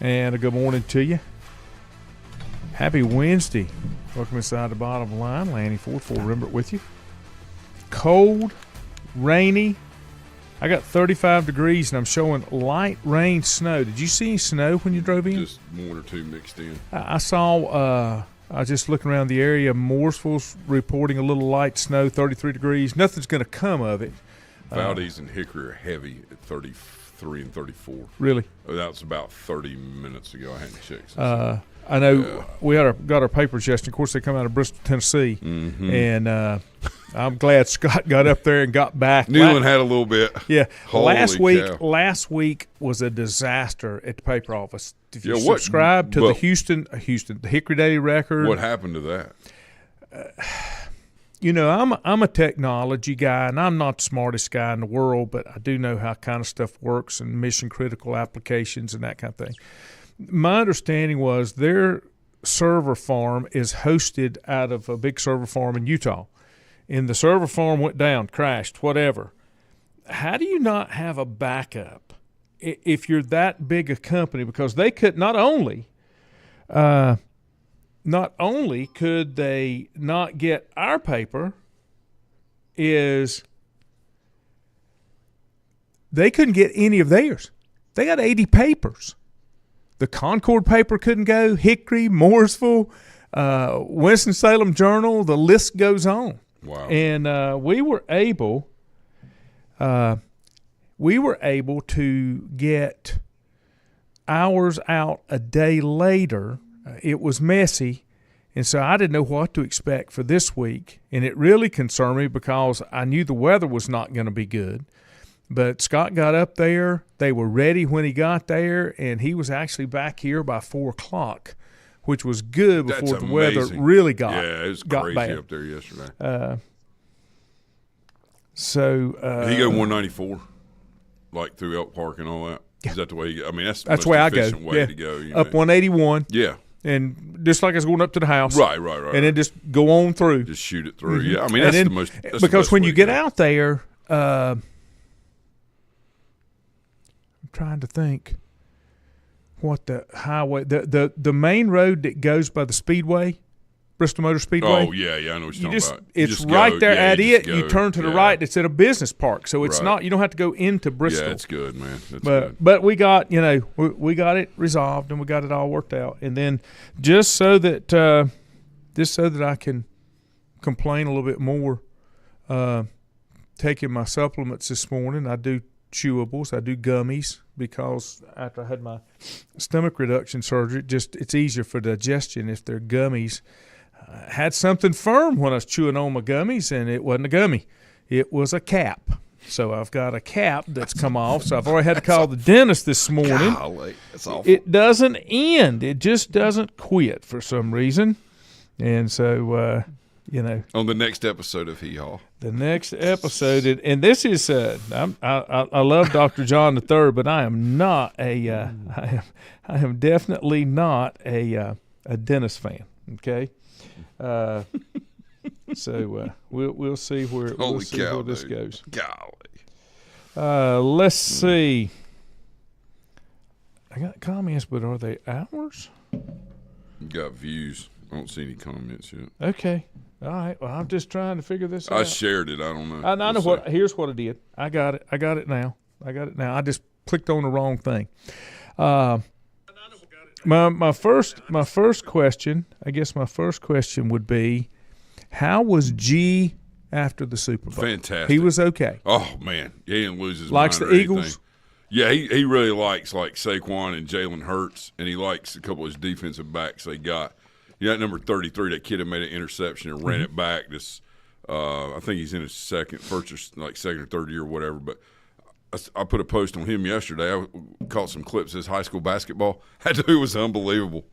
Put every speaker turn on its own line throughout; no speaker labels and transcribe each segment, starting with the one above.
And a good morning to you. Happy Wednesday. Welcome inside the bottom line. Lanny Ford, Full Rembert with you. Cold, rainy. I got 35 degrees and I'm showing light rain, snow. Did you see any snow when you drove in?
Just one or two mixed in.
I saw, I was just looking around the area. Mooresville's reporting a little light snow, 33 degrees. Nothing's going to come of it.
Valdez and Hickory are heavy at 33 and 34.
Really?
That was about 30 minutes ago. I hadn't checked.
I know we got our papers yesterday. Of course, they come out of Bristol, Tennessee.
Mm-hmm.
And I'm glad Scott got up there and got back.
Newland had a little bit.
Yeah.
Holy cow.
Last week was a disaster at the paper office. If you
Yeah,
subscribe to the the Hickory Daily Record.
What happened to that?
You know, I'm a technology guy, and I'm not the smartest guy in the world, but I do know how kind of stuff works and mission-critical applications and that kind of thing. My understanding was their server farm is hosted out of a big server farm in Utah, and the server farm went down, crashed, whatever. How do you not have a backup if you're that big a company? Because they could not only could they not get our paper, is they couldn't get any of theirs. They got 80 papers. The Concord paper couldn't go, Hickory, Mooresville, Winston-Salem Journal, the list goes on.
Wow.
And we were able to get ours out a day later. It was messy, and so I didn't know what to expect for this week, and it really concerned me because I knew the weather was not going to be good. But Scott got up there. They were ready when he got there, and he was actually back here by 4 o'clock, which was good before the weather really got bad.
Yeah, it was crazy up there yesterday.
He
go 194, like through Elk Park and all that. Yeah. Is that the way you go? I mean, that's the most
way
efficient way
yeah.
to go.
Up 181.
Yeah.
And just like I was going up to the house.
Right.
And then just go on through.
Just shoot it through.
Mm-hmm.
Yeah, I mean, that's the most.
Because when you get out there, I'm trying to think what the highway, the main road that goes by the Speedway, Bristol Motor Speedway.
Oh, yeah, I know what you're talking about.
It's right there at it. You turn to the right. It's at a business park, so it's not. You don't have to go into Bristol.
Yeah, it's good, man. Good.
But we got we got it resolved and we got it all worked out. And then just so that I can complain a little bit more, taking my supplements this morning. I do chewables. I do gummies because after I had my stomach reduction surgery, it's easier for digestion if they're gummies. I had something firm when I was chewing on my gummies, and it wasn't a gummy. It was a cap. So I've got a cap that's come off. So I've already had to call the dentist this morning.
Golly, that's awful.
It doesn't end. It just doesn't quit for some reason. And so,
on the next episode of Hee Haw.
The next episode, and this is I love Dr. John III, but I am not I am definitely not a dentist fan. Okay, so we'll see where this goes.
Golly,
let's see. I got comments, but are they ours?
Got views. I don't see any comments yet.
Okay. All right. Well, I'm just trying to figure this out.
I shared it. I don't know.
I know what. Here's what I did. I got it. I got it now. I just clicked on the wrong thing. My first question. I guess my first question would be, how was G after the Super Bowl?
Fantastic.
He was okay.
Oh man, he didn't lose his
likes
mind
the
or
Eagles.
Anything. Yeah, he really likes like Saquon and Jalen Hurts, and he likes a couple of his defensive backs they got. That number 33, that kid that made an interception and ran it back. I think he's in his second or third year or whatever. But I put a post on him yesterday. I caught some clips of his high school basketball. That dude was unbelievable.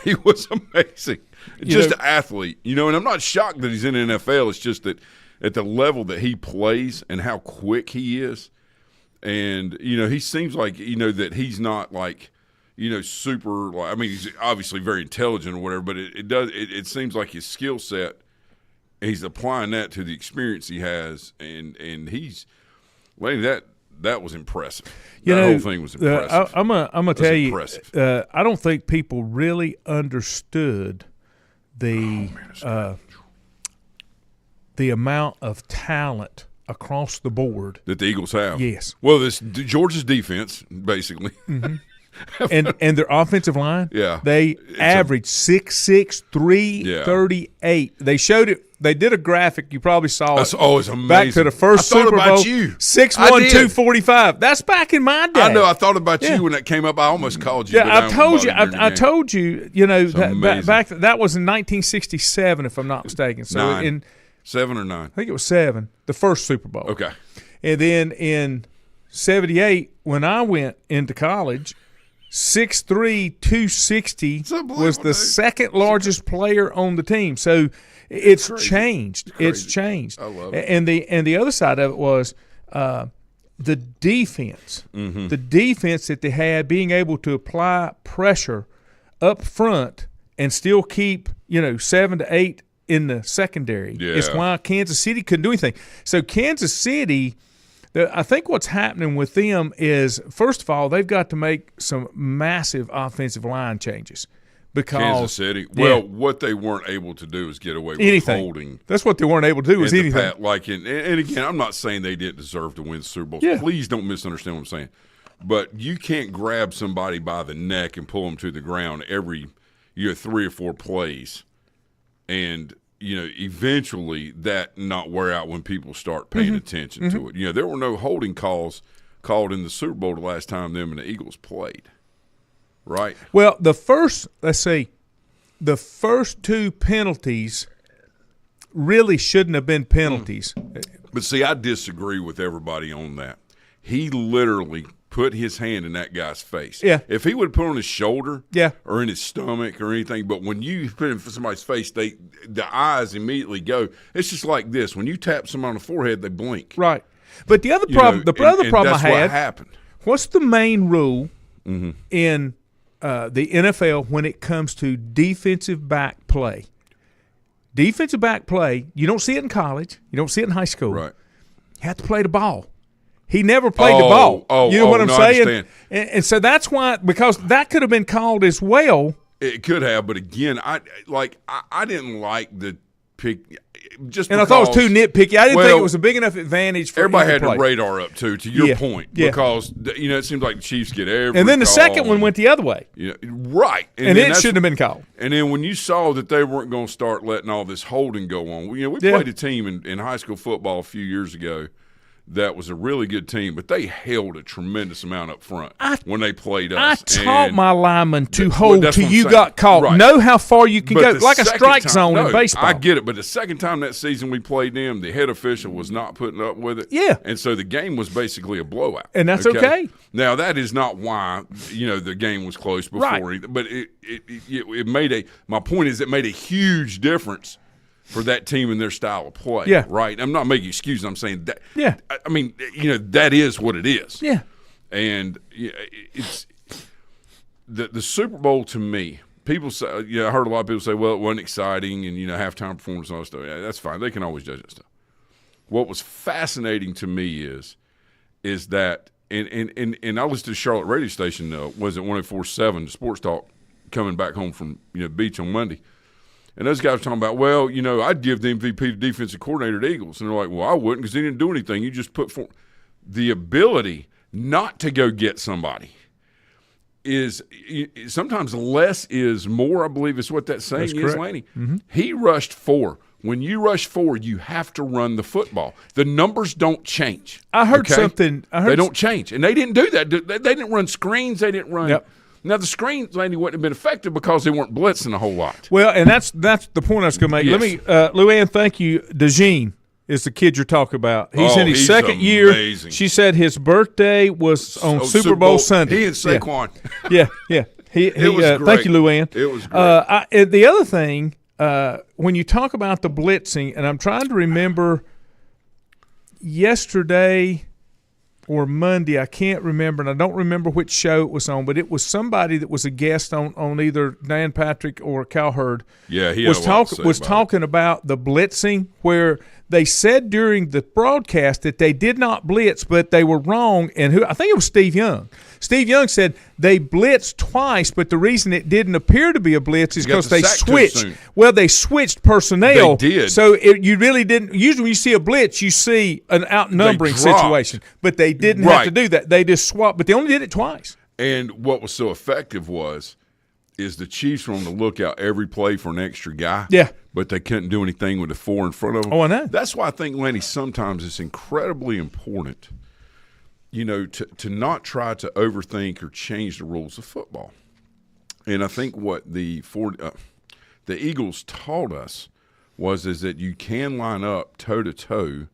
He was amazing. Just an athlete, and I'm not shocked that he's in the NFL. It's just that at the level that he plays and how quick he is, and he seems like that he's not like super. I mean, he's obviously very intelligent or whatever, but it seems like his skill set. He's applying that to the experience he has, and he's letting that was impressive.
You
That
know,
whole thing was impressive.
I'm gonna tell you,
impressive.
I don't think people really understood the amount of talent across the board
that the Eagles have.
Yes.
Well, this Georgia's defense, basically.
Mm-hmm. and their offensive line, they averaged 6'6", 338. They showed it. They did a graphic. You probably saw it.
Oh, it's amazing.
Back to the first Super Bowl. 6'1", 245. That's back in my day.
I know. I thought about you when that came up. I almost called you.
Yeah, I told you. You know, back that was in 1967, if I'm not mistaken. So in
7 or 9.
I think it was 7. The first Super Bowl.
Okay.
And then in 78, when I went into college, 6'3", 260 was the second largest player on the team. So it's changed. It's changed.
I love it.
And the other side of it was the defense.
Mm-hmm.
The defense that they had, being able to apply pressure up front and still keep 7 to 8 in the secondary.
Yeah.
It's why Kansas City couldn't do anything. So Kansas City. I think what's happening with them is, first of all, they've got to make some massive offensive line changes because
Kansas City. Well, what they weren't able to do is get away with
anything.
Holding.
That's what they weren't able to do is anything.
And again, I'm not saying they didn't deserve to win the Super Bowl.
Yeah.
Please don't misunderstand what I'm saying. But you can't grab somebody by the neck and pull them to the ground every 3 or 4 plays, and eventually that not wear out when people start paying attention to it. There were no holding calls called in the Super Bowl the last time them and the Eagles played, right?
Well, the first 2 penalties really shouldn't have been penalties.
But see, I disagree with everybody on that. He literally put his hand in that guy's face.
Yeah.
If he would have put it on his shoulder
or
in his stomach or anything, but when you put it in somebody's face, the eyes immediately go. It's just like this. When you tap someone on the forehead, they blink.
Right. But the other problem, problem
that's
I had,
what happened.
What's the main rule in the NFL when it comes to defensive back play? Defensive back play, you don't see it in college. You don't see it in high school.
Right.
You have to play the ball. He never played the ball. You know what I'm saying? And so that's why, because that could have been called as well.
It could have, but again, I didn't like the pick.
I thought it was too nitpicky. I didn't think it was a big enough advantage for
everybody had
the
radar up too. To your point, because it seems like the Chiefs get every.
And then the second one went the other way.
Right,
and it shouldn't have been called.
And then when you saw that they weren't going to start letting all this holding go on, we played a team in high school football a few years ago. That was a really good team, but they held a tremendous amount up front when they played us.
I taught my linemen to hold till you got caught.
Right.
Know how far you can go, like a strike zone in baseball.
I get it, but the second time that season we played them, the head official was not putting up with it.
Yeah.
And so the game was basically a blowout.
And that's okay.
Now, that is not why, the game was close before either. But it made my point is it made a huge difference for that team and their style of play.
Yeah.
Right? I'm not making excuses. I'm saying that.
Yeah.
I mean, that is what it is.
Yeah.
And it's the Super Bowl to me, people say, I heard a lot of people say, well, it wasn't exciting and, halftime performance and all that stuff. Yeah, that's fine. They can always judge that stuff. What was fascinating to me is that, and I listened to the Charlotte radio station, was it 104.7, Sports Talk, coming back home from, beach on Monday. And those guys were talking about, well, I'd give the MVP to defensive coordinator at Eagles. And they're like, well, I wouldn't because he didn't do anything. You just put the ability not to go get somebody is sometimes less is more, I believe is what that saying is, Laney. Mm-hmm. He rushed 4. When you rush 4, you have to run the football. The numbers don't change.
I heard something.
They don't change. And they didn't do that. They didn't run screens. They didn't run
Yep.
Now, the screens, Laney, wouldn't have been effective because they weren't blitzing a whole lot.
Well, and that's the point I was going to make.
Yes.
Let me, Luann, thank you. DeJean is the kid you're talking about. He's in his second year.
Amazing.
She said his birthday was on Super Bowl Sunday.
He and Saquon.
Yeah. He
was great.
Thank you, Luann.
It was great.
And the other thing, when you talk about the blitzing, and I'm trying to remember yesterday or Monday, I can't remember, and I don't remember which show it was on, but it was somebody that was a guest on either Dan Patrick or Cowherd.
Yeah, he
was talking about the blitzing, where they said during the broadcast that they did not blitz, but they were wrong. And I think it was Steve Young. Steve Young said they blitzed twice, but the reason it didn't appear to be a blitz is because they switched. Well, they switched personnel.
They did.
So you really didn't. Usually when you see a blitz, you see an outnumbering situation. But they didn't have to do that. They just swapped, but they only did it twice.
And what was so effective is the Chiefs were on the lookout every play for an extra guy.
Yeah.
But they couldn't do anything with the 4 in front of them.
Oh, I know.
That's why I think, Lenny, sometimes it's incredibly important, to not try to overthink or change the rules of football. And I think what the Eagles taught us is that you can line up toe-to-toe,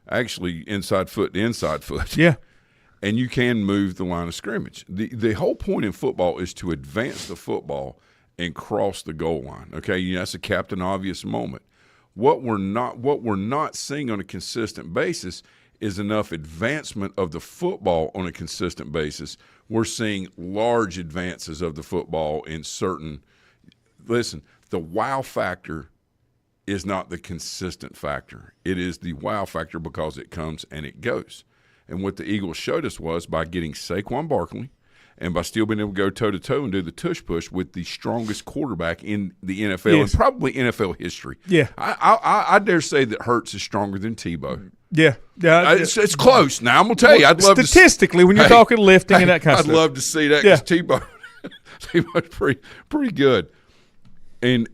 actually inside foot to inside foot.
Yeah.
And you can move the line of scrimmage. The whole point in football is to advance the football and cross the goal line. Okay, that's a Captain Obvious moment. What we're not seeing on a consistent basis is enough advancement of the football on a consistent basis. We're seeing large advances of the football in certain – listen, the wow factor is not the consistent factor. It is the wow factor because it comes and it goes. And what the Eagles showed us was by getting Saquon Barkley and by still being able to go toe-to-toe and do the tush-push with the strongest quarterback in the NFL and probably NFL history.
Yeah.
I dare say that Hurts is stronger than Tebow.
Yeah.
It's close. Now, I'm going to tell you, I'd love
statistically, when you're talking lifting and that kind of
stuff.
I'd
love to see that because Tebow's pretty good. And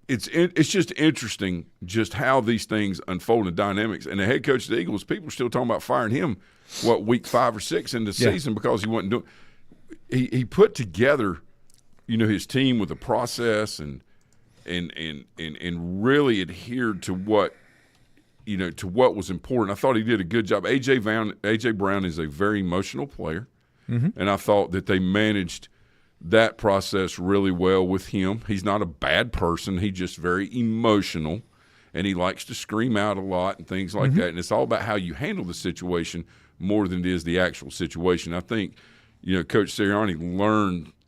it's just interesting just how these things unfold in dynamics. And the head coach of the Eagles, people are still talking about firing him, week 5 or 6 in the season because he wasn't doing – he put together, his team with a process and really adhered to what was important. I thought he did a good job. A.J. Brown is a very emotional player, and I thought that they managed that process really well with him. He's not a bad person. He's just very emotional, and he likes to scream out a lot and things like that. And it's all about how you handle the situation more than it is the actual situation. I think, Coach Sirianni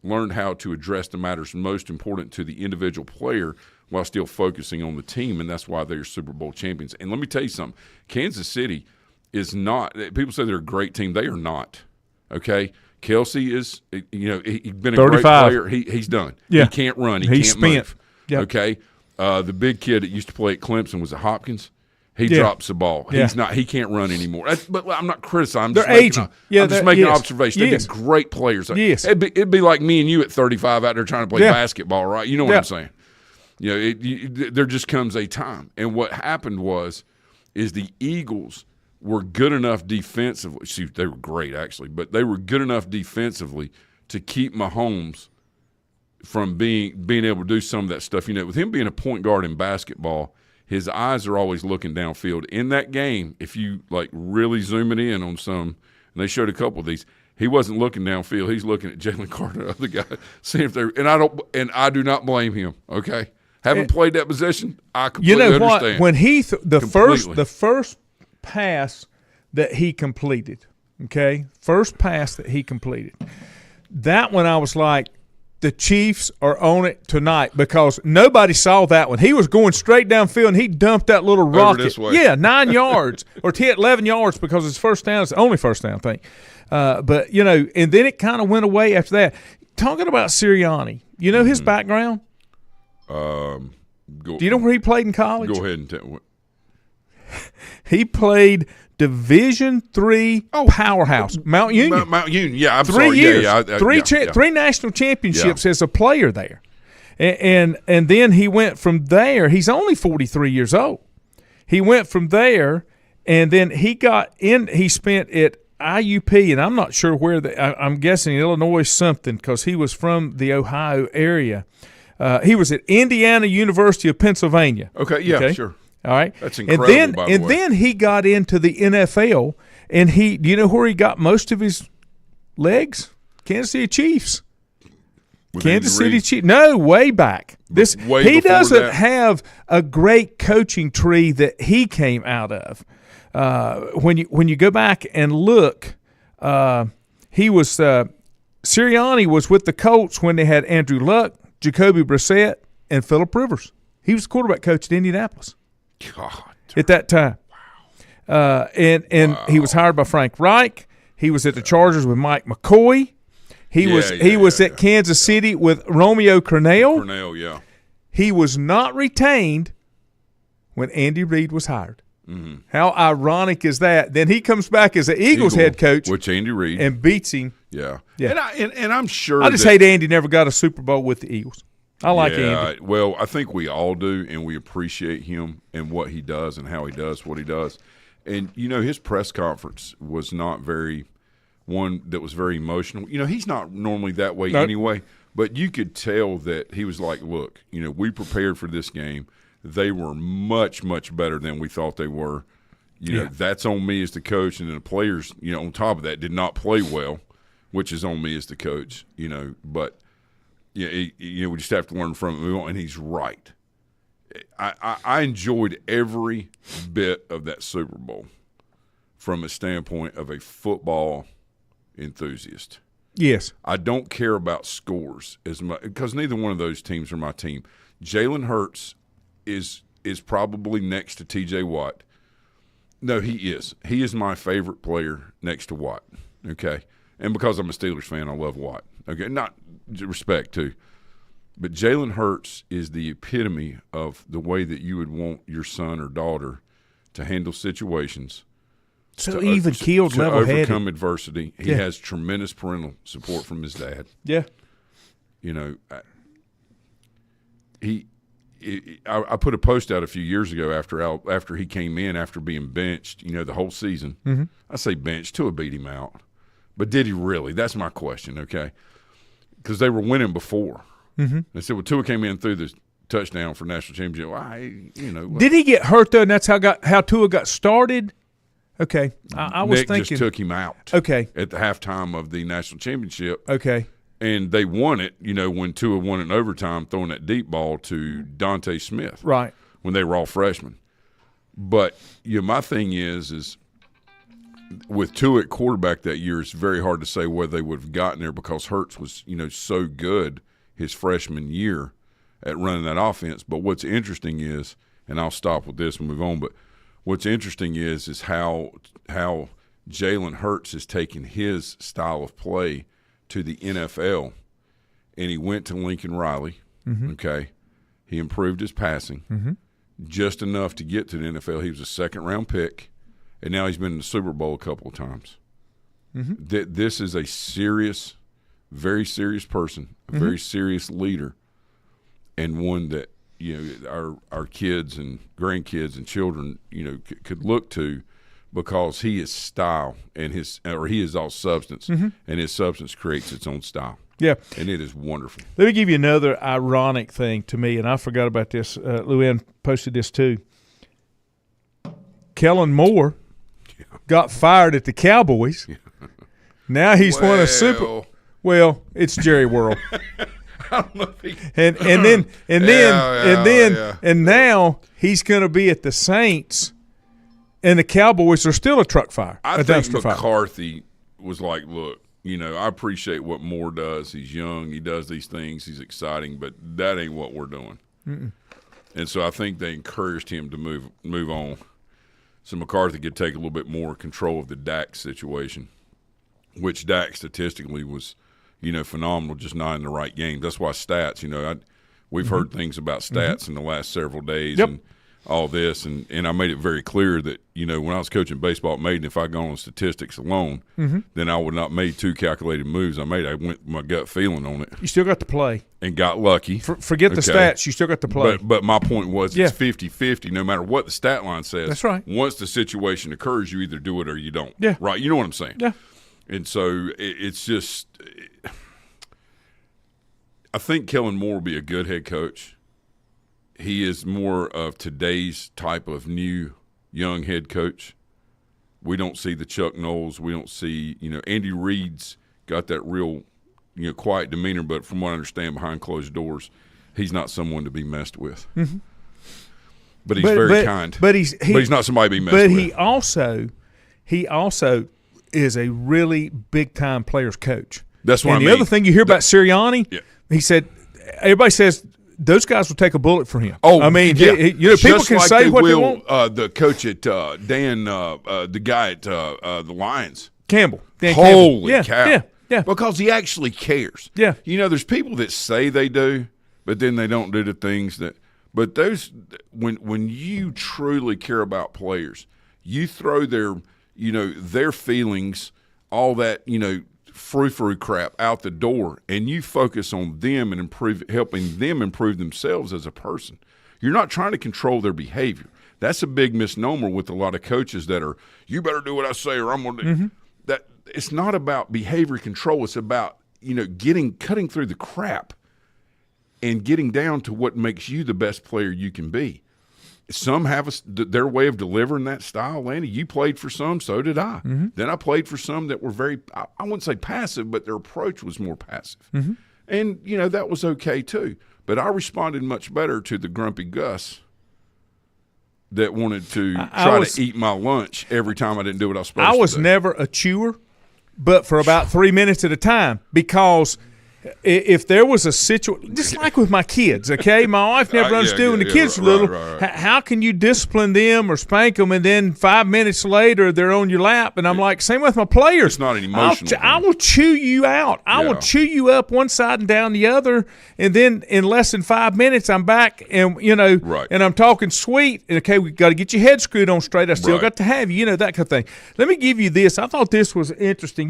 learned how to address the matters most important to the individual player while still focusing on the team, and that's why they're Super Bowl champions. And let me tell you something. Kansas City is not – people say they're a great team. They are not, okay? Kelsey is, he's been a 35. Great player. He's done.
Yeah.
He can't run. He can't move.
Yep.
Okay? The big kid that used to play at Clemson was at Hopkins. He drops the ball. Yeah. He can't run anymore. But I'm not criticizing.
They're aging.
I'm just making an observation. They've been great players.
Yes.
It'd be like me and you at 35 out there trying to play basketball, right? You know what I'm saying? There just comes a time. And what happened is the Eagles were good enough defensively. Shoot, they were great actually, but they were good enough defensively to keep Mahomes from being able to do some of that stuff. With him being a point guard in basketball, his eyes are always looking downfield. In that game, if you really zoom it in on some, and they showed a couple of these, he wasn't looking downfield. He's looking at Jalen Carter, the other guy, seeing if they're. And I do not blame him. Okay, having played that position, I completely understand.
When he the first pass that he completed, that one I was like, the Chiefs are on it tonight because nobody saw that one. He was going straight downfield and he dumped that little rocket.
This way.
Yeah, 9 yards or 11 yards because his first down is the only first down, I think. But and then it kind of went away after that. Talking about Sirianni, his background? Do you know where he played in college?
Go ahead and tell me.
He played Division III powerhouse, Mount Union.
Mount Union, yeah. I'm
3
sorry.
years,
yeah,
three national championships as a player there, and then he went from there. He's only 43 years old. He went from there, and then he got in. He spent at IUP, and I'm not sure where. I'm guessing Illinois something because he was from the Ohio area. He was at Indiana University of Pennsylvania.
Okay, sure.
All right.
That's incredible, by the way.
And then he got into the NFL, and do you know where he got most of his legs? Kansas City Chiefs. Kansas City Chiefs. No, way back. He doesn't have a great coaching tree that he came out of. When you go back and look, he was Sirianni was with the Colts when they had Andrew Luck, Jacoby Brissett, and Phillip Rivers. He was the quarterback coach at Indianapolis.
God.
at that time. And he was hired by Frank Reich. He was at the Chargers with Mike McCoy. He was at Kansas City with Romeo Crennel.
Yeah.
He was not retained when Andy Reid was hired.
Mm-hmm.
How ironic is that? Then he comes back as the Eagles head coach,
which Andy Reid,
and beats him.
Yeah.
And
I'm sure
I just hate Andy never got a Super Bowl with the Eagles. I like Andy.
Well, I think we all do, and we appreciate him and what he does and how he does what he does. And, his press conference was not one that was very emotional. He's not normally that way anyway, but you could tell that he was like, look, we prepared for this game. They were much, much better than we thought they were. That's on me as the coach, and then the players, on top of that, did not play well, which is on me as the coach, but we just have to learn from it, move on, and he's right. I enjoyed every bit of that Super Bowl from a standpoint of a football enthusiast.
Yes.
I don't care about scores as much because neither one of those teams are my team. Jalen Hurts is probably next to T.J. Watt. No, he is. He is my favorite player next to Watt, okay? And because I'm a Steelers fan, I love Watt, okay? Not respect, too. But Jalen Hurts is the epitome of the way that you would want your son or daughter to handle situations.
So even-keeled, level-headed.
To overcome adversity. He has tremendous parental support from his dad.
Yeah.
I put a post out a few years ago after he came in after being benched, the whole season.
Mm-hmm.
I say benched. Tua beat him out. But did he really? That's my question, okay? Because they were winning before.
Mm-hmm.
They said, well, Tua came in through the touchdown for national championship. Well,
did he get hurt, though, and that's how Tua got started? Okay. I was thinking.
Nick just took him out.
Okay.
At the halftime of the national championship.
Okay.
And they won it, when Tua won it in overtime, throwing that deep ball to Dante Smith.
Right.
When they were all freshmen. But, my thing is with Tua at quarterback that year, it's very hard to say whether they would have gotten there because Hurts was, so good his freshman year at running that offense. But what's interesting is, and I'll stop with this and move on, but what's interesting is how Jalen Hurts has taken his style of play to the NFL, and he went to Lincoln Riley, okay? He improved his passing just enough to get to the NFL. He was a second-round pick, and now he's been in the Super Bowl a couple of times. This is a serious, very serious person, a very serious leader, and one that our kids and grandkids and children could look to because he is style and he is all substance, and his substance creates its own style.
Yeah,
and it is wonderful.
Let me give you another ironic thing to me, and I forgot about this. Luann posted this too. Kellen Moore got fired at the Cowboys. Now he's won a Super. Well, it's Jerry World.
I don't know if he,
and now he's going to be at the Saints, and the Cowboys are still a truck fire.
I think McCarthy was like, look, I appreciate what Moore does. He's young. He does these things. He's exciting, but that ain't what we're doing.
Mm-mm.
And so I think they encouraged him to move on so McCarthy could take a little bit more control of the Dak situation, which Dak statistically was – phenomenal, just not in the right game. That's why stats, we've heard things about stats in the last several days and all this, and I made it very clear that, when I was coaching baseball at Maiden, if I go on statistics alone, then I would not made two calculated moves I made. I went with my gut feeling on it.
You still got to play.
And got lucky.
Forget the stats. You still got to play.
But my point was it's 50-50 no matter what the stat line says.
That's right.
Once the situation occurs, you either do it or you don't.
Yeah.
Right? You know what I'm saying?
Yeah.
And so it's just I think Kellen Moore will be a good head coach. He is more of today's type of new young head coach. We don't see the Chuck Knowles. We don't see, Andy Reid's got that real, quiet demeanor, but from what I understand behind closed doors, he's not someone to be messed with. Mm-hmm. But he's very kind.
But he's
not somebody to be messed with.
But he also is a really big-time players coach.
That's what I mean.
And the other thing you hear about Sirianni, he said, everybody says those guys will take a bullet for him.
Oh,
I mean,
yeah.
People can say what they want.
The coach at Dan, the guy at the Lions,
Campbell. Dan
Holy
Campbell.
cow!
Yeah.
Because he actually cares.
Yeah.
There's people that say they do, but then they don't do the things that. But those, when you truly care about players, you throw their feelings, all that frou-frou crap out the door, and you focus on them and helping them improve themselves as a person. You're not trying to control their behavior. That's a big misnomer with a lot of coaches that are, you better do what I say or I'm going to do. That it's not about behavior control. It's about, cutting through the crap and getting down to what makes you the best player you can be. Some have their way of delivering that style. Lanny, you played for some, so did I. Then I played for some that were very, I wouldn't say passive, but their approach was more passive. And, that was okay too. But I responded much better to the grumpy Gus that wanted to to eat my lunch every time I didn't do what I was supposed to do.
I was never a chewer, but for about 3 minutes at a time, because – if there was a situation, just like with my kids, okay? My wife never understood when the kids were little.
Right.
How can you discipline them or spank them, and then 5 minutes later they're on your lap? And I'm like, same with my players.
It's not an emotional thing.
I will chew you out. I will chew you up one side and down the other, and then in less than 5 minutes I'm back, and and I'm talking sweet. And okay, we got to get your head screwed on straight. I still got to have you, that kind of thing. Let me give you this. I thought this was interesting.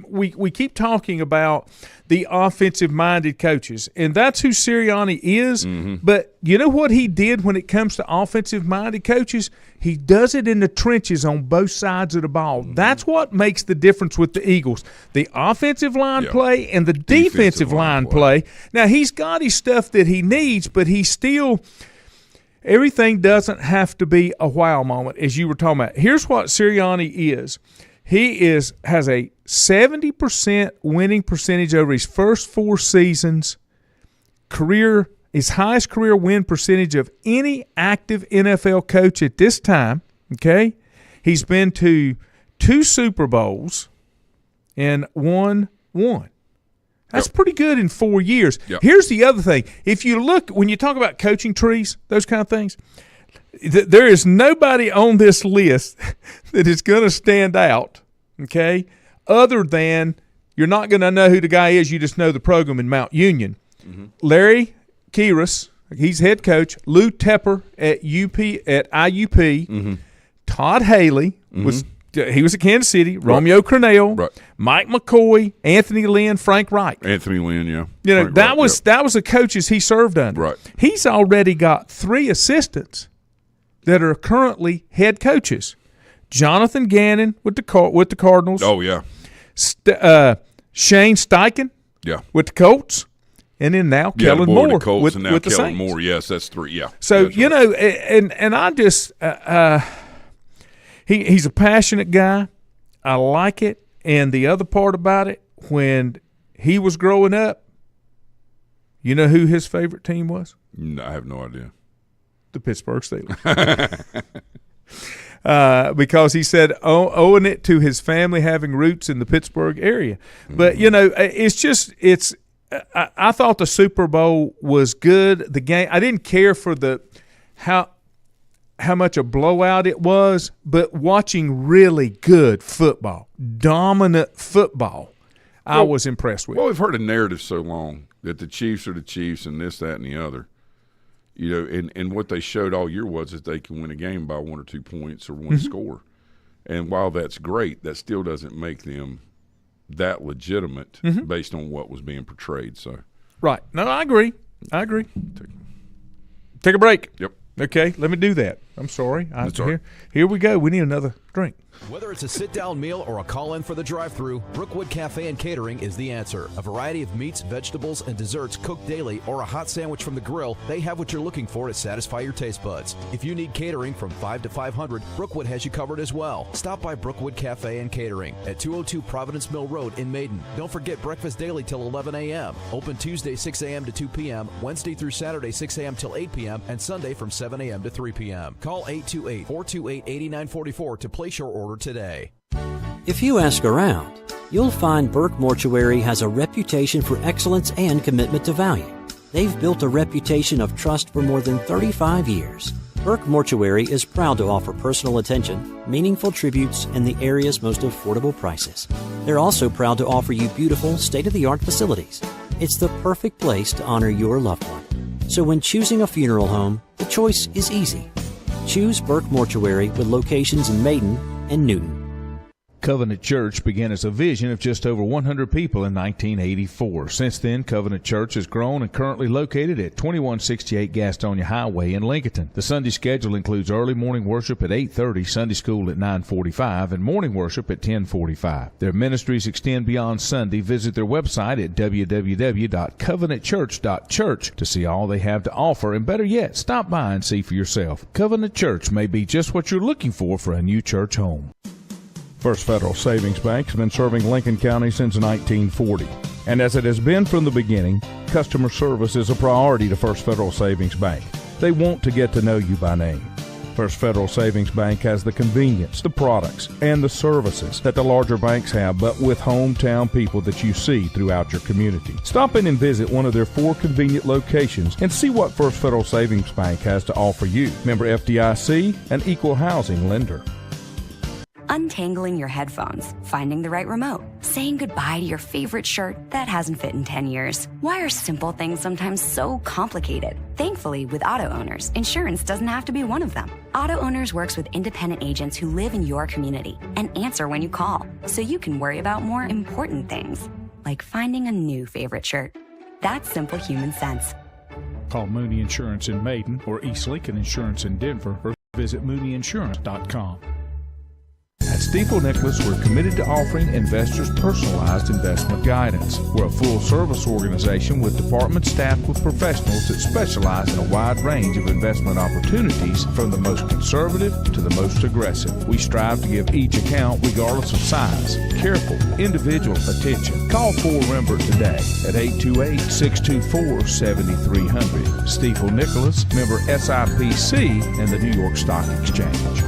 We keep talking about the offensive-minded coaches, and that's who Sirianni is. But you know what he did when it comes to offensive-minded coaches? He does it in the trenches on both sides of the ball. That's what makes the difference with the Eagles. The offensive line play and the defensive line play. Now, he's got his stuff that he needs, but he's still – everything doesn't have to be a wow moment, as you were talking about. Here's what Sirianni is. He has a 70% winning percentage over his first 4 seasons, his highest career win percentage of any active NFL coach at this time, okay? He's been to 2 Super Bowls and won 1. That's pretty good in 4 years. Here's the other thing. If you look, when you talk about coaching trees, those kind of things, there is nobody on this list that is going to stand out, okay, other than you're not going to know who the guy is. You just know the program in Mount Union. Larry Keiras, he's head coach. Lou Tepper at IUP. Todd Haley was at Kansas City. Romeo Crennel, Mike McCoy, Anthony Lynn, Frank Reich.
Anthony Lynn, yeah.
Frank that was the coaches he served under. He's already got 3 assistants that are currently head coaches. Jonathan Gannon with the Cardinals.
Oh, yeah.
Shane Steichen with the Colts. And then now Kellen Moore
with the Colts, and now
the
Kellen
Saints.
Moore. Yes, that's 3. Yeah.
So, and I just he's a passionate guy. I like it. And the other part about it, when he was growing up, you know who his favorite team was?
No, I have no idea.
The Pittsburgh Steelers. Because he said owing it to his family having roots in the Pittsburgh area. But, I thought the Super Bowl was good. The game, I didn't care for how much a blowout it was, but watching really good football, dominant football, I was impressed with.
Well, we've heard a narrative so long that the Chiefs are the Chiefs and this, that, and the other. And what they showed all year was that they can win a game by 1 or 2 points or one score. And while that's great, that still doesn't make them that legitimate based on what was being portrayed. So,
right. No, I agree. Take a break.
Yep.
Okay, let me do that. I'm sorry.
That's all right.
Here we go. We need another drink.
Whether it's a sit-down meal or a call-in for the drive-thru, Brookwood Cafe and Catering is the answer. A variety of meats, vegetables, and desserts cooked daily, or a hot sandwich from the grill, they have what you're looking for to satisfy your taste buds. If you need catering from 5 to 500, Brookwood has you covered as well. Stop by Brookwood Cafe and Catering at 202 Providence Mill Road in Maiden. Don't forget breakfast daily till 11 a.m. Open Tuesday 6 a.m. to 2 p.m., Wednesday through Saturday 6 a.m. till 8 p.m., and Sunday from 7 a.m. to 3 p.m. Call 828-428-8944 to place your order today.
If you ask around, you'll find Burke Mortuary has a reputation for excellence and commitment to value. They've built a reputation of trust for more than 35 years. Burke Mortuary is proud to offer personal attention, meaningful tributes, and the area's most affordable prices. They're also proud to offer you beautiful, state-of-the-art facilities. It's the perfect place to honor your loved one. So when choosing a funeral home, the choice is easy. Choose Burke Mortuary with locations in Maiden and Newton.
Covenant Church began as a vision of just over 100 people in 1984. Since then, Covenant Church has grown and currently located at 2168 Gastonia Highway in Lincoln. The Sunday schedule includes early morning worship at 8:30, Sunday school at 9:45, and morning worship at 10:45. Their ministries extend beyond Sunday. Visit their website at www.covenantchurch.church to see all they have to offer, and better yet, stop by and see for yourself. Covenant Church may be just what you're looking for a new church home. First Federal Savings Bank has been serving Lincoln County since 1940. And as it has been from the beginning, customer service is a priority to First Federal Savings Bank. They want to get to know you by name. First Federal Savings Bank has the convenience, the products, and the services that the larger banks have, but with hometown people that you see throughout your community. Stop in and visit one of their 4 convenient locations and see what First Federal Savings Bank has to offer you. Member FDIC, an equal housing lender.
Untangling your headphones, finding the right remote, saying goodbye to your favorite shirt that hasn't fit in 10 years. Why are simple things sometimes so complicated? Thankfully, with Auto Owners, insurance doesn't have to be one of them. Auto Owners works with independent agents who live in your community and answer when you call, so you can worry about more important things, like finding a new favorite shirt. That's simple human sense.
Call Mooney Insurance in Maiden or East Lincoln Insurance in Denver, or visit mooneyinsurance.com.
At Stifel Nicholas, we're committed to offering investors personalized investment guidance. We're a full-service organization with departments staffed with professionals that specialize in a wide range of investment opportunities, from the most conservative to the most aggressive. We strive to give each account, regardless of size, careful, individual attention. Call 4Rembert today at 828-624-7300. Stifel Nicholas, member SIPC and the New York Stock Exchange.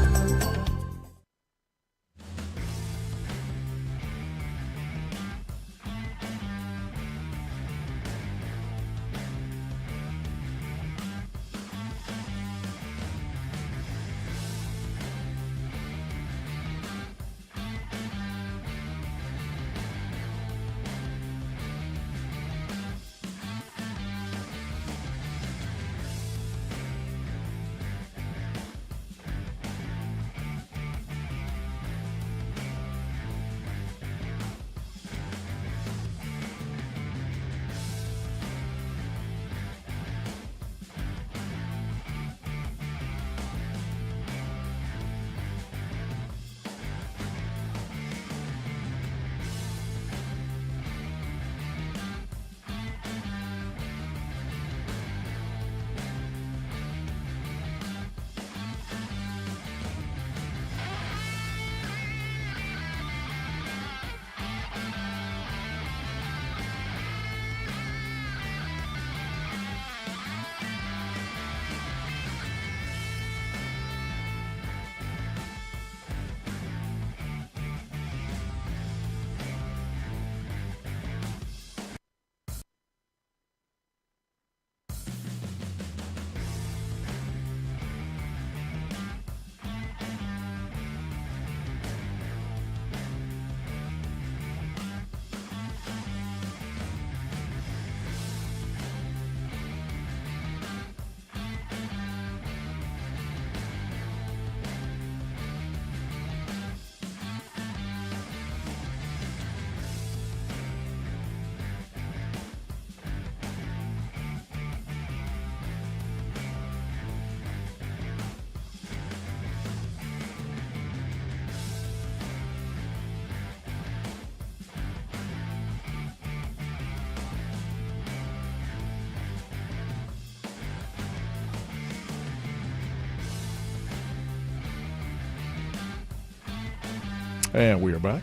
And we are back.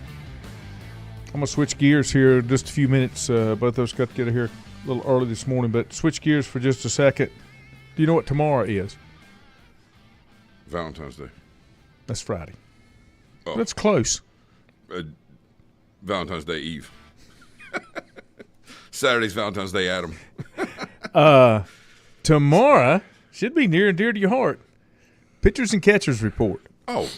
I'm going to switch gears here just a few minutes. Both of us got to get here a little early this morning, but switch gears for just a second. Do you know what tomorrow is?
Valentine's Day.
That's Friday.
Oh.
That's close.
Valentine's Day Eve. Saturday's Valentine's Day, Adam.
Tomorrow should be near and dear to your heart. Pitchers and catchers report.
Oh,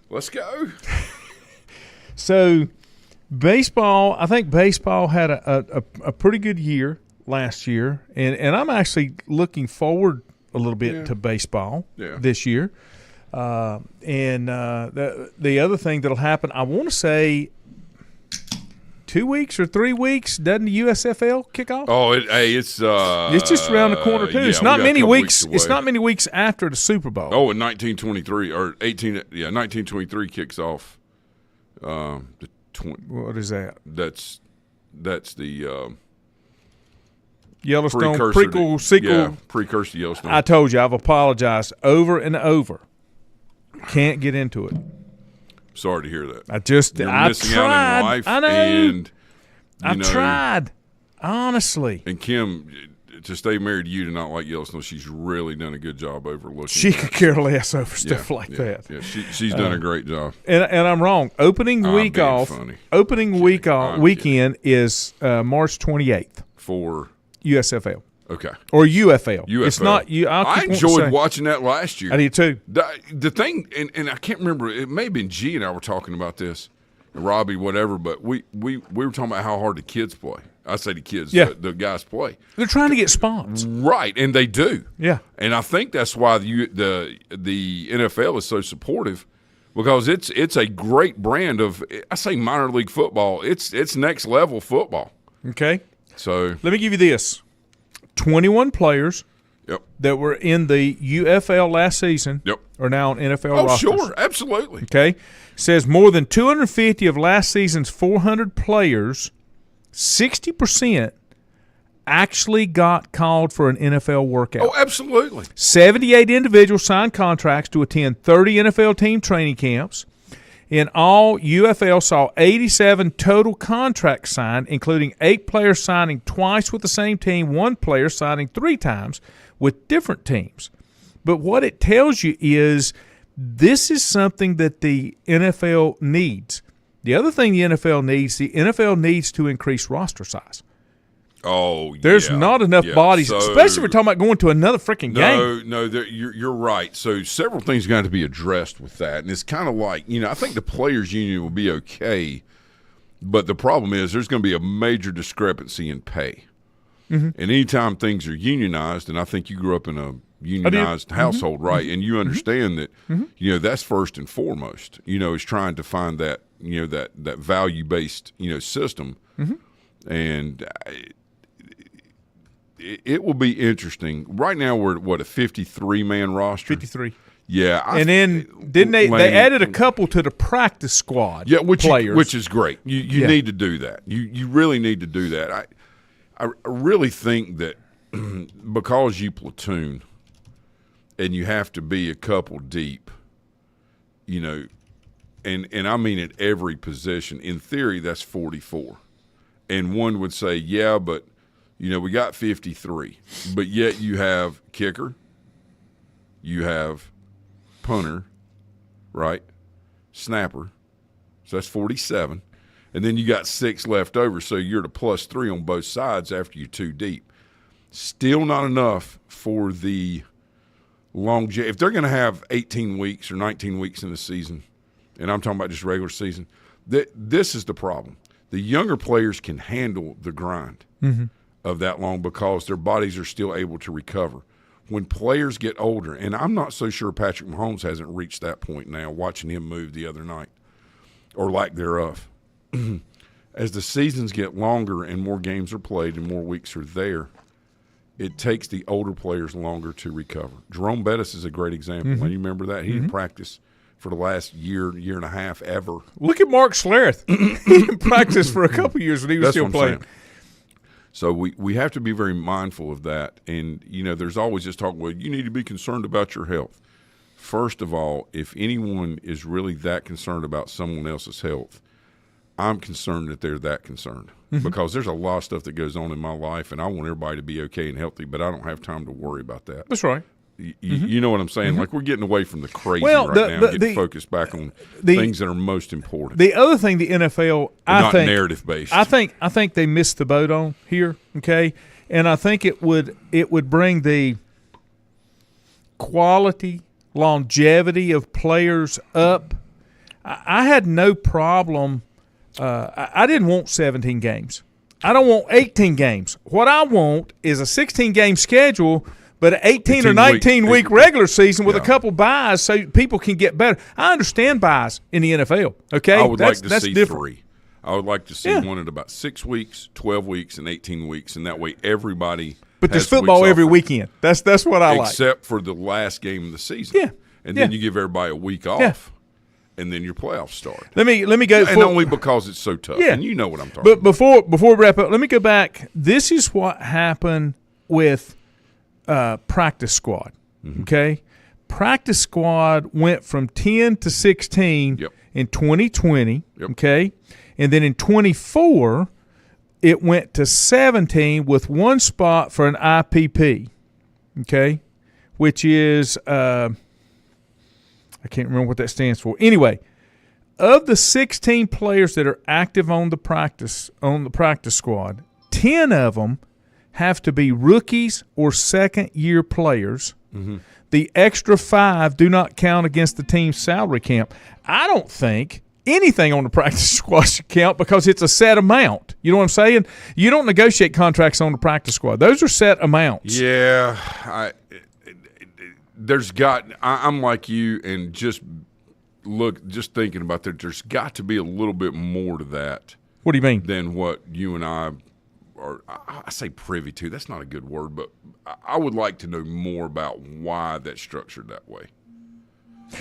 let's go.
So, baseball, I think baseball had a pretty good year last year, and I'm actually looking forward a little bit to baseball this year. And the other thing that'll happen, I want to say 2 weeks or 3 weeks, doesn't the USFL kick off?
Oh, it's
just around the corner too. It's not many weeks. It's not many weeks after the Super Bowl.
Oh, in 1923 or 1923 kicks off.
What is that?
That's the
Yellowstone prequel sequel.
Yeah, precursor to Yellowstone.
I told you, I've apologized over and over. Can't get into it.
Sorry to hear that.
I
missing
tried.
out in life.
I know.
And,
I tried. Honestly.
And Kim, to stay married to you to not like Yellowstone, she's really done a good job overlooking.
She could care less over stuff like that.
Yeah, she's done a great job.
And I'm wrong. Opening weekend is March 28th
for
USFL.
Okay.
Or UFL.
UFL.
It's not you.
I enjoyed watching that last year.
I did too.
The thing, and I can't remember. It may have been G and I were talking about this, Robbie, whatever. But we were talking about how hard the kids play. I say the kids, the guys play.
They're trying to get spots,
right? And they do.
Yeah.
And I think that's why the NFL is so supportive, because it's a great brand of, I say, minor league football. It's next level football.
Okay.
So
let me give you this. 21 players that were in the UFL last season are now on NFL rosters.
Oh, sure. Absolutely.
Okay. Says more than 250 of last season's 400 players, 60% actually got called for an NFL workout.
Oh, absolutely.
78 individuals signed contracts to attend 30 NFL team training camps. In all, UFL saw 87 total contracts signed, including 8 players signing twice with the same team, 1 player signing 3 times with different teams. But what it tells you is this is something that the NFL needs. The other thing the NFL needs to increase roster size.
Oh,
there's not enough bodies, especially if we're talking about going to another freaking game.
No, you're right. So several things got to be addressed with that, and it's kind of like, I think the players' union will be okay, but the problem is there's going to be a major discrepancy in pay. Mm-hmm. And anytime things are unionized, and I think you grew up in a unionized household, right? Mm-hmm. And you understand that, that's first and foremost. Is trying to find that, that value-based, system, and. It will be interesting. Right now we're at, a 53-man roster?
53.
Yeah.
And then didn't they added a couple to the practice squad players.
Which is great. You need to do that. You really need to do that. I really think that because you platoon and you have to be a couple deep, and I mean at every position, in theory that's 44. And one would say, yeah, but we got 53, but yet you have kicker, you have punter, right, snapper, so that's 47, and then you got 6 left over, so you're at a +3 on both sides after you're 2 deep. Still not enough for the longevity. If they're going to have 18 weeks or 19 weeks in the season, and I'm talking about just regular season, this is the problem. The younger players can handle the grind. Mm-hmm. Of that long because their bodies are still able to recover. When players get older, and I'm not so sure Patrick Mahomes hasn't reached that point now, watching him move the other night, or lack thereof. As the seasons get longer and more games are played and more weeks are there, it takes the older players longer to recover. Jerome Bettis is a great example. Mm-hmm. You remember that? He didn't practice for the last year and a half ever.
Look at Mark Schlereth. He didn't practice for a couple years when he was still playing.
So we have to be very mindful of that. And, there's always this talk, well, you need to be concerned about your health. First of all, if anyone is really that concerned about someone else's health, I'm concerned that they're that concerned. Mm-hmm. Because there's a lot of stuff that goes on in my life, and I want everybody to be okay and healthy, but I don't have time to worry about that.
That's right.
You know what I'm saying? Like, we're getting away from the crazy
Well,
now, getting focused back on things that are most important.
The other thing the NFL,
not narrative based.
I think they missed the boat on here. Okay, and I think it would bring the quality, longevity of players up. I had no problem. I didn't want 17 games. I don't want 18 games. What I want is a 16-game schedule, but an 18 or 19-week regular season with a couple buys so people can get better. I understand buys in the NFL, okay?
I would like to see
different.
3. I would like to see one at about 6 weeks, 12 weeks, and 18 weeks, and that way everybody
But there's
has
football
weeks
every
off
weekend. That's what I like.
Except for the last game of the season.
Yeah.
And then you give everybody a week off.
Yeah.
And then your playoffs start.
Let me go.
And only because it's so tough.
Yeah.
And you know what I'm talking about.
But before we wrap up, let me go back. This is what happened with practice squad. Okay, practice squad went from 10 to 16 in 2020. Okay, and then in 24, it went to 17 with one spot for an IPP. Okay, which is I can't remember what that stands for. Anyway, of the 16 players that are active on the practice squad, 10 of them have to be rookies or second-year players. Mm-hmm. The extra 5 do not count against the team's salary cap. I don't think anything on the practice squad should count because it's a set amount. You know what I'm saying? You don't negotiate contracts on the practice squad. Those are set amounts.
Yeah, I'm like you, and just thinking about that, there's got to be a little bit more to that.
What do you mean?
Than what you and I are, I say privy to. That's not a good word, but I would like to know more about why that's structured that way.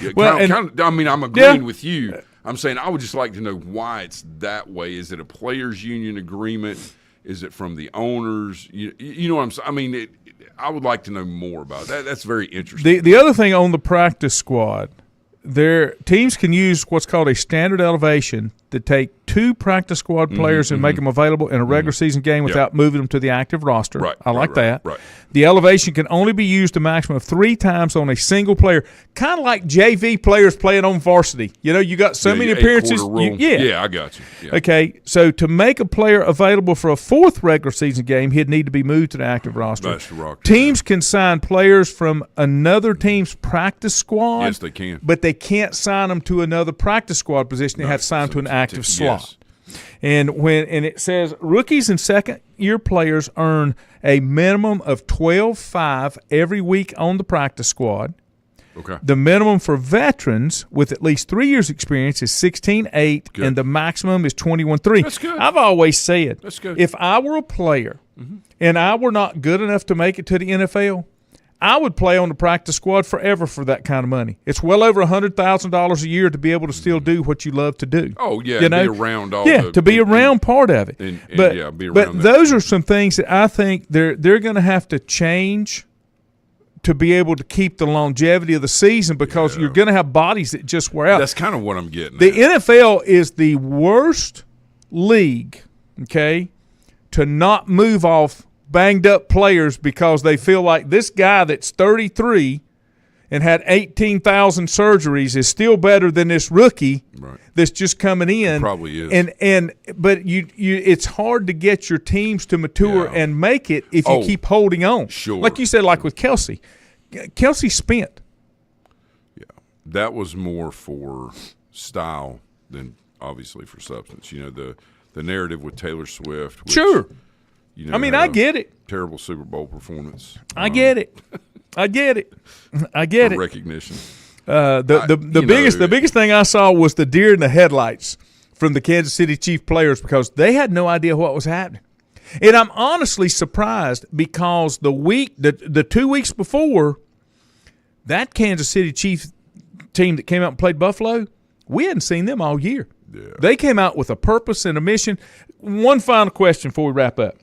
Yeah, I'm agreeing with you. I'm saying I would just like to know why it's that way. Is it a players' union agreement? Is it from the owners? You know what I'm saying? I mean, I would like to know more about that. That's very interesting.
The other thing on the practice squad, their teams can use what's called a standard elevation to take 2 practice squad players and make them available in a regular season game without moving them to the active roster.
Right,
I like that.
Right.
The elevation can only be used a maximum of 3 times on a single player, kind of like JV players playing on varsity. You know, you got so many appearances.
Yeah, I got you. Yeah.
Okay, so to make a player available for a 4th regular season game, he'd need to be moved to the active roster.
That's the rock.
Teams can sign players from another team's practice squad.
Yes, they can.
But they can't sign them to another practice squad position. They have to sign them to an active slot.
Yes.
And it says rookies and second-year players earn a minimum of 12.5 every week on the practice squad.
Okay.
The minimum for veterans with at least 3 years' experience is 16.8, and the maximum is 21.3.
That's good.
I've always said,
that's good.
If I were a player and I were not good enough to make it to the NFL, I would play on the practice squad forever for that kind of money. It's well over $100,000 a year to be able to still do what you love to do.
Oh, yeah,
you know?
Be around all
to be around part of it. But those are some things that I think they're going to have to change to be able to keep the longevity of the season because you're going to have bodies that just wear out.
That's kind of what I'm getting
The
at.
NFL is the worst league, okay, to not move off banged up players because they feel like this guy that's 33 and had 18,000 surgeries is still better than this rookie that's just coming in.
It probably is.
But it's hard to get your teams to mature and make it if you keep holding on.
Sure.
Like you said, like with Kelsey. Kelsey spent.
Yeah. That was more for style than obviously for substance. You know, the narrative with Taylor Swift. Which,
sure.
You know,
I mean, I get it.
Terrible Super Bowl performance.
I get it. I get it. I get it.
Recognition.
The biggest thing I saw was the deer in the headlights from the Kansas City Chiefs players because they had no idea what was happening. And I'm honestly surprised because the 2 weeks before, that Kansas City Chiefs team that came out and played Buffalo, we hadn't seen them all year.
Yeah.
They came out with a purpose and a mission. One final question before we wrap up.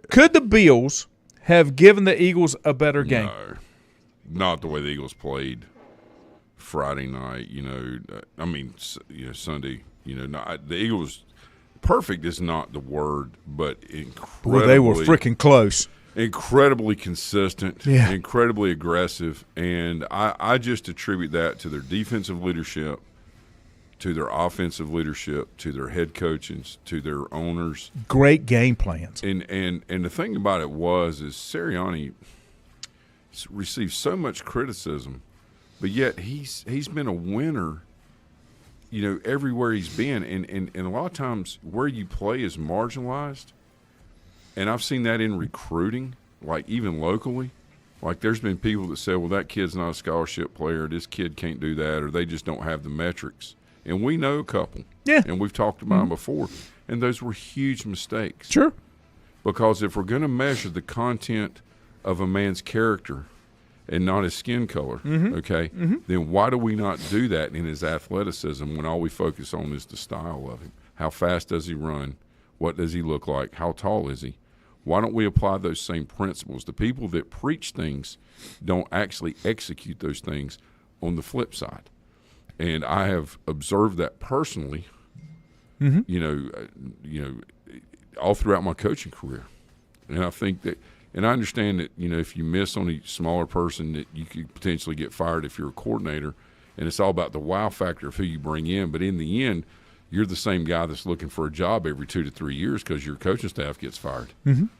Could the Bills have given the Eagles a better game?
No, not the way the Eagles played Friday night. Sunday. The Eagles. Perfect is not the word, but incredibly.
Well, they were freaking close.
incredibly consistent,
Yeah.
incredibly aggressive, and I just attribute that to their defensive leadership, to their offensive leadership, to their head coaches, to their owners.
Great game plans.
And the thing about it is Sirianni received so much criticism, but yet he's been a winner, everywhere he's been. And a lot of times where you play is marginalized. And I've seen that in recruiting, like even locally. Like there's been people that say, well, that kid's not a scholarship player, this kid can't do that, or they just don't have the metrics. And we know a couple.
Yeah.
And we've talked about them before. And those were huge mistakes.
Sure.
Because if we're going to measure the content of a man's character and not his skin color, then why do we not do that in his athleticism when all we focus on is the style of him? How fast does he run? What does he look like? How tall is he? Why don't we apply those same principles? The people that preach things don't actually execute those things on the flip side. And I have observed that personally, all throughout my coaching career. And I think that, and I understand that, if you miss on a smaller person, that you could potentially get fired if you're a coordinator. And it's all about the wow factor of who you bring in. But in the end, you're the same guy that's looking for a job every 2 to 3 years because your coaching staff gets fired.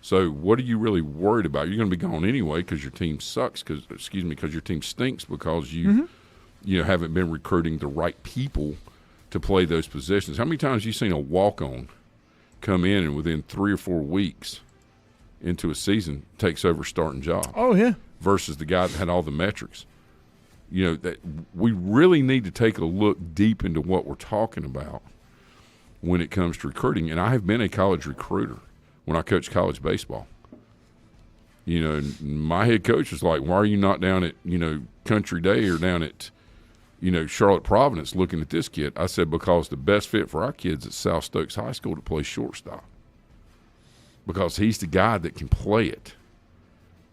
So what are you really worried about? You're going to be gone anyway because your team sucks, because your team stinks because you haven't been recruiting the right people to play those positions. How many times have you seen a walk-on come in and within 3 or 4 weeks into a season takes over starting job?
Oh, yeah.
Versus the guy that had all the metrics. That we really need to take a look deep into what we're talking about when it comes to recruiting. And I have been a college recruiter when I coached college baseball. My head coach was like, why are you not down at, Country Day or down at, Charlotte Providence looking at this kid? I said, because the best fit for our kids is South Stokes High School to play shortstop. Because he's the guy that can play it.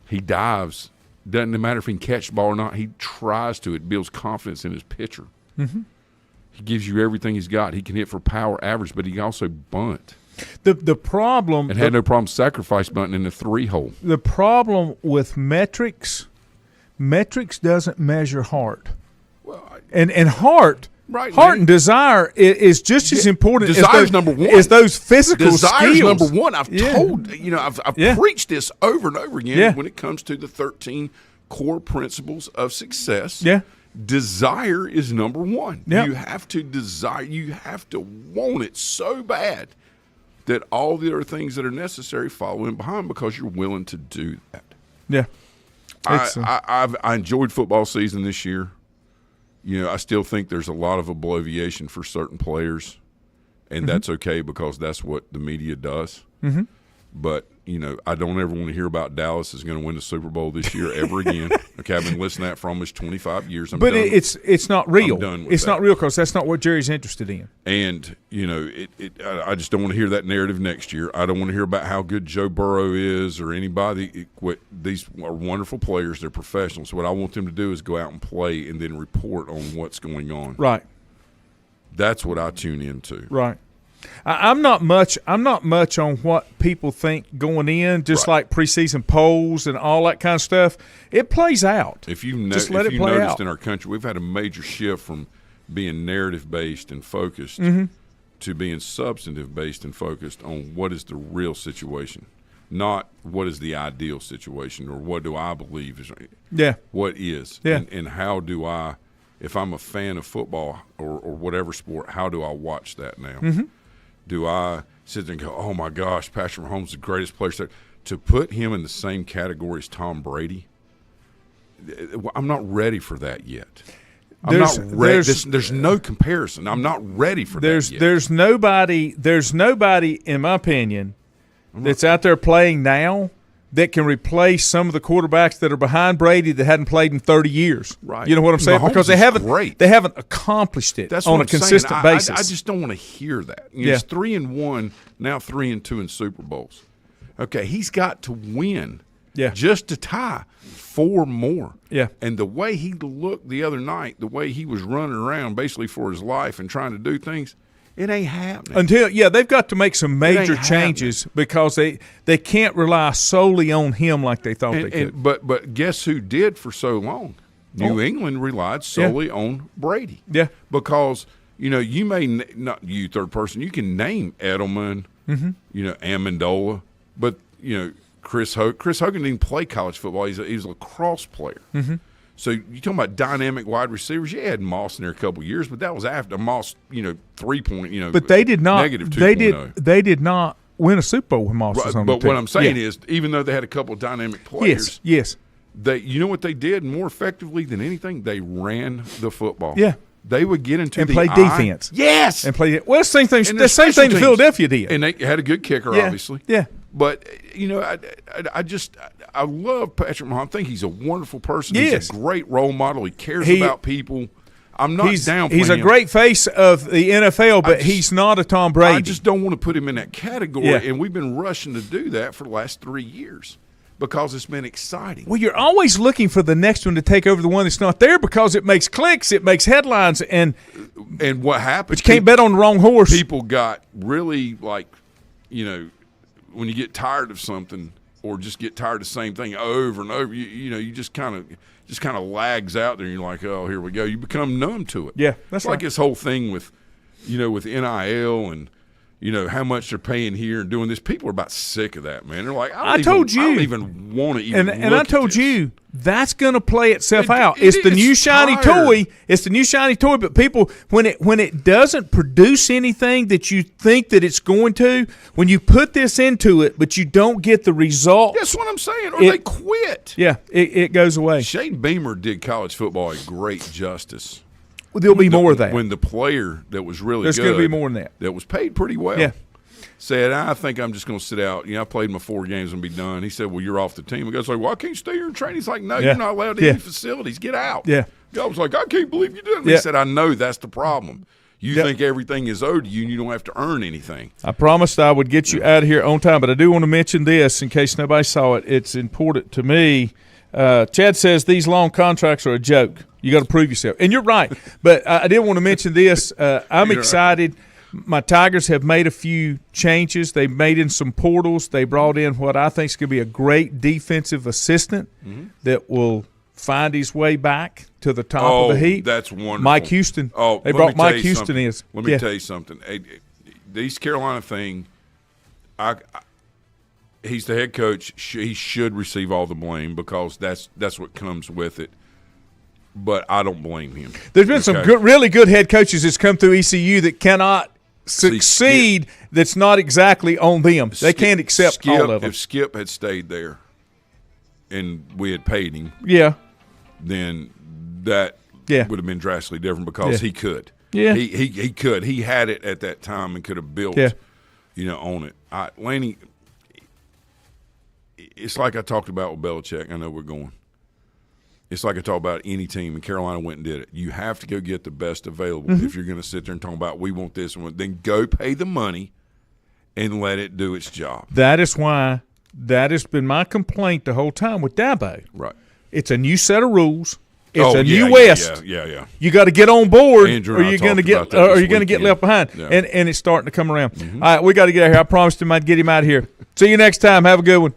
He dives. Doesn't matter if he can catch the ball or not. He tries to. It builds confidence in his pitcher. He gives you everything he's got. He can hit for power average, but he can also bunt.
The problem –
and had no problem sacrifice bunting in the 3-hole.
The problem with metrics doesn't measure heart. And heart –
Right,
heart
man.
and desire is just as important
Desire's number one.
as those physical
Desire's
skills.
number one. I've told, I've preached this over and over again when it comes to the 13 core principles of success.
Yeah.
Desire is number one.
Yeah.
You have to desire, you have to want it so bad that all the other things that are necessary follow in behind because you're willing to do that.
Yeah.
I enjoyed football season this year. I still think there's a lot of obliviation for certain players, and that's okay because that's what the media does. But, I don't ever want to hear about Dallas is going to win the Super Bowl this year ever again. Okay, I've been listening to that for almost 25 years.
But it's not real.
I'm done with
it's
that.
not real because that's not what Jerry's interested in.
And, I just don't want to hear that narrative next year. I don't want to hear about how good Joe Burrow is or anybody. These are wonderful players. They're professionals. What I want them to do is go out and play and then report on what's going on.
Right.
That's what I tune into.
Right. I'm not much on what people think going in, just like preseason polls and all that kind of stuff. It plays out.
If you
just let it play
noticed
out.
In our country, we've had a major shift from being narrative-based and focused to being substantive-based and focused on what is the real situation, not what is the ideal situation or what do I believe is what is. And how do I, if I'm a fan of football or whatever sport, how do I watch that now? Do I sit there and go, oh, my gosh, Patrick Mahomes is the greatest player? To put him in the same category as Tom Brady, I'm not ready for that yet. I'm not ready. There's no comparison. I'm not ready for that yet.
There's nobody, in my opinion, that's out there playing now that can replace some of the quarterbacks that are behind Brady that hadn't played in 30 years.
Right.
You know what I'm saying?
Mahomes
because they haven't accomplished it
That's
on
what
a
I'm
consistent
saying.
basis.
I just don't want to hear that. It's 3-1, now 3-2 in Super Bowls. Okay, he's got to win just to tie 4 more.
Yeah.
And the way he looked the other night, the way he was running around basically for his life and trying to do things, It ain't happening.
Until they've got to make some major
ain't
changes because they can't rely solely on him like they thought they could.
But guess who did for so long? New England relied solely on Brady.
Yeah.
Because, you may not you third person, you can name Edelman, Amendola, but Chris Hogan didn't play college football. He's a lacrosse player. Mm-hmm. So you're talking about dynamic wide receivers. You had Moss in there a couple of years, but that was after Moss, 3-point,
But they did not.
Negative 2.0.
They did not win a Super Bowl when Moss was on the team.
But what I'm saying is, even though they had a couple of dynamic players,
yes,
they, you know what they did more effectively than anything? They ran the football.
Yeah.
They would get into
and
the
play defense.
Yes.
And play. Well, the same thing that Philadelphia did.
And they had a good kicker, obviously.
Yeah.
But, I love Patrick Mahomes. I think he's a wonderful person.
Yes.
He's a great role model. He cares about people. I'm not downplaying him.
He's a great face of the NFL, but he's not a Tom Brady.
I just don't want to put him in that category, and we've been rushing to do that for the last 3 years because it's been exciting.
Well, you're always looking for the next one to take over the one that's not there because it makes clicks, it makes headlines, and
what happens?
But you can't bet on the wrong horse.
People got really when you get tired of something or just get tired of the same thing over and over, you just kind of lags out there. And you're like, oh, here we go. You become numb to it.
Yeah, that's
like this whole thing with NIL and how much they're paying here and doing this. People are about sick of that, man. They're like, I don't even want to even.
And I told you that's going to play itself out.
It's
the new shiny toy. It's the new shiny toy. But people, when it doesn't produce anything that you think that it's going to, when you put this into it, but you don't get the results.
That's what I'm saying. Or they quit.
Yeah, it goes away.
Shane Beamer did college football a great justice.
Well, there'll be more of that.
When the player that was really
There's going to be more than that.
That was paid pretty well. Said, I think I'm just going to sit out. I played my 4 games and be done. He said, well, you're off the team. The guy's like, well, I can't stay here and train. He's like, no, you're not allowed to any facilities. Get out.
Yeah.
The guy was like, I can't believe you did it. He said, I know that's the problem. You think everything is owed to you and you don't have to earn anything.
I promised I would get you out of here on time, but I do want to mention this in case nobody saw it. It's important to me. Chad says these long contracts are a joke. You got to prove yourself. And you're right. But I did want to mention this. I'm excited. My Tigers have made a few changes. They've made in some portals. They brought in what I think is going to be a great defensive assistant that will find his way back to the top of the heap.
That's wonderful.
Mike Houston. They brought Mike Houston in.
Let me tell you something. The East Carolina thing, he's the head coach. He should receive all the blame because that's what comes with it. But I don't blame him.
There's been some really good head coaches that's come through ECU that cannot succeed. That's not exactly on them. They can't accept all of them.
If Skip had stayed there and we had paid him, then that would have been drastically different because he could.
Yeah,
he could. He had it at that time and could have built, on it. Laney, it's like I talked about with Belichick. I know we're going. It's like I talk about any team, and Carolina went and did it. You have to go get the best available if you're going to sit there and talk about we want this and then go pay the money and let it do its job.
That is why that has been my complaint the whole time with Dabo.
Right.
It's a new set of rules. It's a new West.
Yeah.
You got to get on board,
Andrew
or you're going to get left behind.
Yeah.
And it's starting to come around. All right, we got to get out of here. I promised him I'd get him out of here. See you next time. Have a good one.